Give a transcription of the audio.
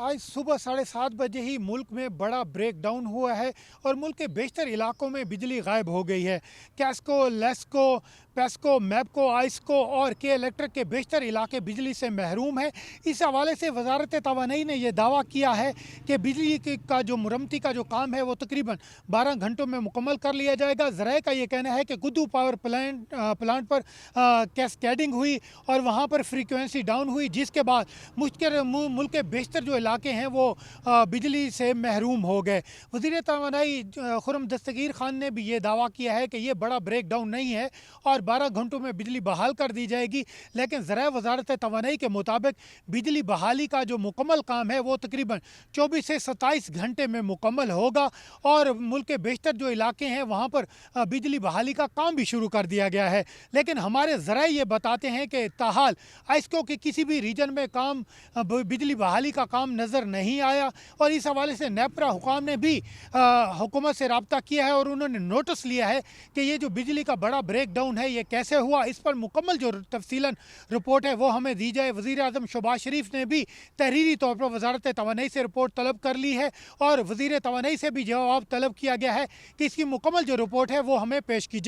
आज सुबह 7:30 बजे ही मुल्क में बड़ा ब्रेक डाउन हुआ है और मुल्क के बेशतर इलाकों में बिजली गायब हो गई है। कैस्को, लेस्को, पेस्को, मैपको, आइस्को और के इलेक्ट्रिक के बेशतर इलाके बिजली से महरूम हैं। इस हवाले से वजारत तवानाई ने यह दावा किया है कि बिजली का जो मुरम्मती का जो काम है वो तकरीबन 12 घंटों में मुकम्मल कर लिया जाएगा। ज़राए का ये कहना है कि गुद्दू पावर प्लांट पर कैस्केडिंग हुई और वहाँ पर फ्रीक्वेंसी डाउन हुई, जिसके बाद मुल्क के बेशतर जो इलाके हैं वो बिजली से महरूम हो गए। वज़ीर तवानाई खुर्रम दस्तगीर खान ने भी ये दावा किया है कि ये बड़ा ब्रेक डाउन नहीं है और 12 घंटों में बिजली बहाल कर दी जाएगी, लेकिन ज़राए वज़ारत तवानाई के मुताबिक बिजली बहाली का जो मुकम्मल काम है वो तकरीबन 24 से 27 घंटे में मुकम्मल होगा और मुल्क के बेशतर जो इलाके हैं वहाँ पर बिजली बहाली का काम भी शुरू कर दिया गया है। लेकिन हमारे ज़राए ये बताते हैं कि ताहाल आइस्को के किसी भी रीजन में काम बिजली बहाली का काम नज़र नहीं आया और इस हवाले से नेपरा हुकाम ने भी हुकूमत से रब्ता किया है और उन्होंने नोटिस लिया है कि ये जो बिजली का बड़ा ब्रेक डाउन है ये कैसे हुआ, इस पर मुकम्मल जो तफसीलन रिपोर्ट है वो हमें दी जाए। वज़ीर आज़म शहबाज शरीफ ने भी तहरीरी तौर पर वज़ारत तवानाई से रिपोर्ट तलब कर ली है और वज़ीर तवानाई से भी जवाब तलब किया गया है कि इसकी मुकम्मल जो रिपोर्ट है वो हमें पेश की जाए।